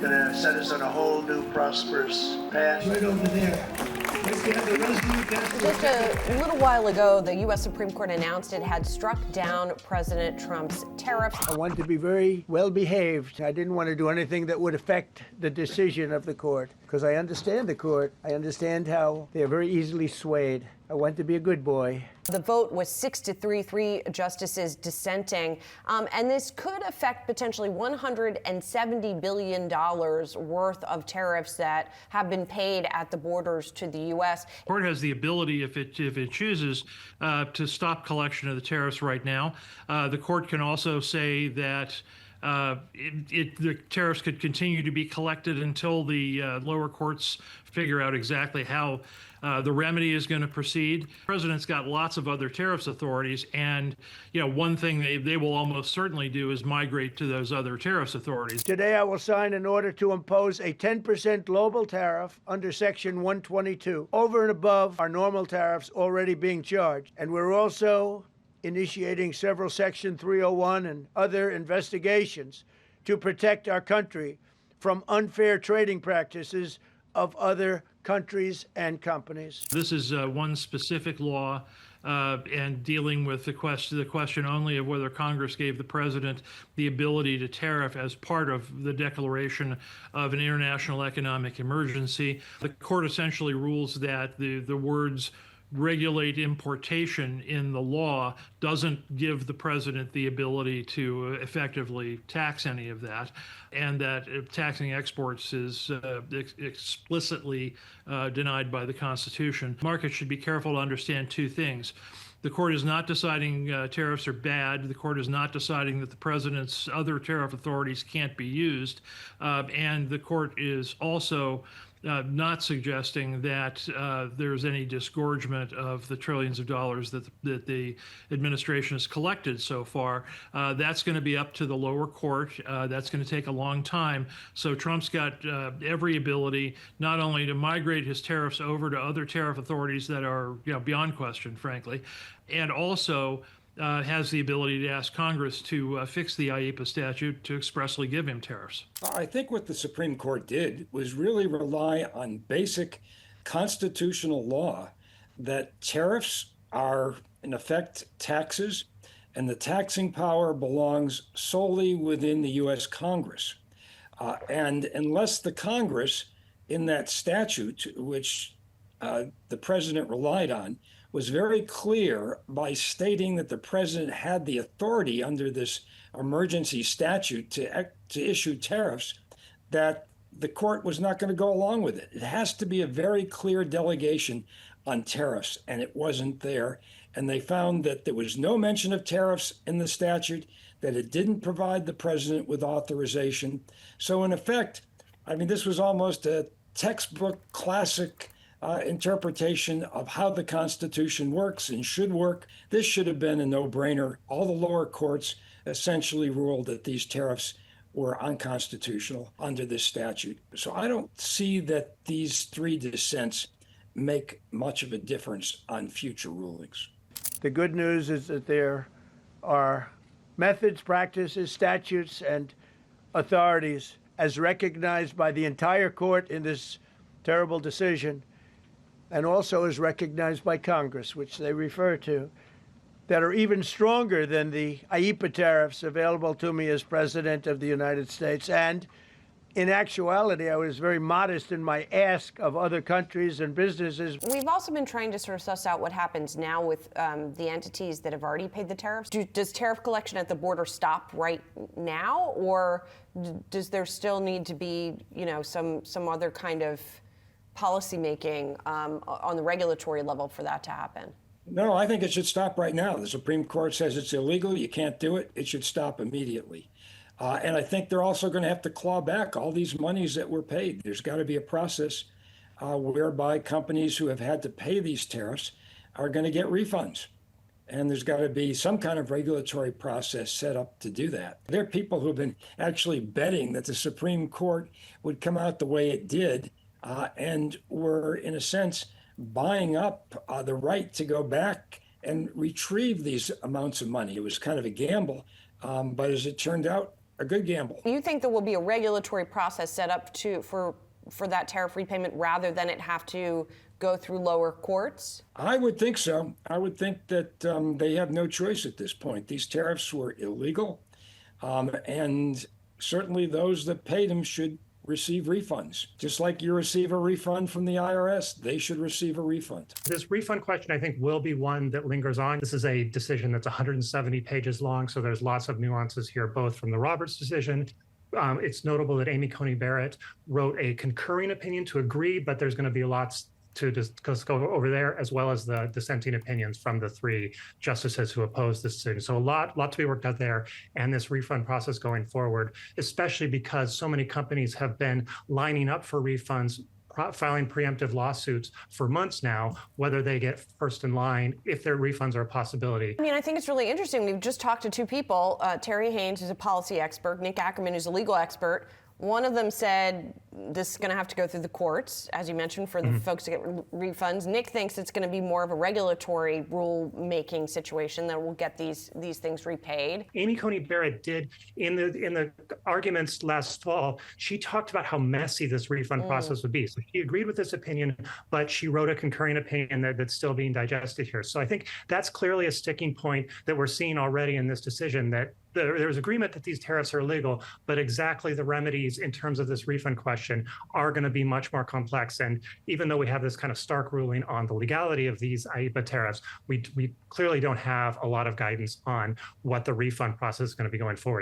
going to set us on a whole new prosperous path. Right over there. Let's get the resolute. Just a little while ago, the U.S. Supreme Court announced it had struck down President Trump's tariffs. I wanted to be very well behaved. I didn't want to do anything that would affect the decision of the court, because I understand the court. I understand how they're very easily swayed. I want to be a good boy. The vote was 6-3, 3 justices dissenting, and this could affect potentially $170 billion worth of tariffs that have been paid at the borders to the U.S. The court has the ability, if it chooses, to stop collection of the tariffs right now. The court can also say that the tariffs could continue to be collected until the lower courts figure out exactly how the remedy is going to proceed. The president's got lots of other tariffs authorities, and one thing they will almost certainly do is migrate to those other tariffs authorities. Today I will sign an order to impose a 10% global tariff under Section 122, over and above our normal tariffs already being charged. And we're also initiating several Section 301 and other investigations to protect our country from unfair trading practices of other countries and companies. This is one specific law and dealing with the question only of whether Congress gave the president the ability to tariff as part of the declaration of an international economic emergency. The court essentially rules that the words regulate importation in the law doesn't give the president the ability to effectively tax any of that, and that taxing exports is explicitly denied by the Constitution. Markets should be careful to understand two things. The court is not deciding tariffs are bad. The court is not deciding that the president's other tariff authorities can't be used. And the court is also not suggesting that there's any disgorgement of the trillions of dollars that the administration has collected so far. That's going to be up to the lower court. That's going to take a long time. So Trump's got every ability not only to migrate his tariffs over to other tariff authorities that are beyond question, frankly, and also has the ability to ask Congress to fix the IEEPA statute to expressly give him tariffs. I think what the Supreme Court did was really rely on basic constitutional law that tariffs are, in effect, taxes, and the taxing power belongs solely within the U.S. Congress. And unless the Congress, in that statute, which the president relied on, was very clear by stating that the president had the authority under this emergency statute to issue tariffs, that the court was not going to go along with it. It has to be a very clear delegation on tariffs, and it wasn't there. And they found that there was no mention of tariffs in the statute, that it didn't provide the president with authorization. So in effect, I mean, this was almost a textbook classic interpretation of how the Constitution works and should work. This should have been a no-brainer. All the lower courts essentially ruled that these tariffs were unconstitutional under this statute. So I don't see that these three dissents make much of a difference on future rulings. The good news is that there are methods, practices, statutes, and authorities, as recognized by the entire court in this terrible decision, and also is recognized by Congress, which they refer to, that are even stronger than the IEEPA tariffs available to me as President of the United States. And in actuality, I was very modest in my ask of other countries and businesses. We've also been trying to sort of suss out what happens now with the entities that have already paid the tariffs. Does tariff collection at the border stop right now, or does there still need to be, some other kind of policy making on the regulatory level for that to happen? No, I think it should stop right now. The Supreme Court says it's illegal. You can't do it. It should stop immediately. And I think they're also going to have to claw back all these monies that were paid. There's got to be a process whereby companies who have had to pay these tariffs are going to get refunds. And there's got to be some kind of regulatory process set up to do that. There are people who have been actually betting that the Supreme Court would come out the way it did, and were, in a sense, buying up the right to go back and retrieve these amounts of money. It was kind of a gamble, but as it turned out, a good gamble. You think there will be a regulatory process set up for that tariff repayment rather than it have to go through lower courts? I would think so. I would think that they have no choice at this point. These tariffs were illegal, and certainly those that paid them should receive refunds. Just like you receive a refund from the IRS, they should receive a refund. This refund question, I think, will be one that lingers on. This is a decision that's 170 pages long, so there's lots of nuances here, both from the Roberts decision. It's notable that Amy Coney Barrett wrote a concurring opinion to agree, but there's going to be lots to just go over there, as well as the dissenting opinions from the 3 justices who opposed this decision. So a lot to be worked out there, and this refund process going forward, especially because so many companies have been lining up for refunds, filing preemptive lawsuits for months now, whether they get first in line, if their refunds are a possibility. I mean, I think it's really interesting. We've just talked to 2 people, Terry Haines, who's a policy expert, Nick Akerman, who's a legal expert. One of them said this is going to have to go through the courts, as you mentioned, for the folks to get refunds. Nick thinks it's going to be more of a regulatory rule-making situation that will get these things repaid. Amy Coney Barrett did, in the arguments last fall, she talked about how messy this refund process would be. So she agreed with this opinion, but she wrote a concurring opinion that's still being digested here. So I think that's clearly a sticking point that we're seeing already in this decision, that there's agreement that these tariffs are illegal, but exactly the remedies in terms of this refund question are going to be much more complex. And even though we have this kind of stark ruling on the legality of these IEEPA tariffs, we clearly don't have a lot of guidance on what the refund process is going to be going forward.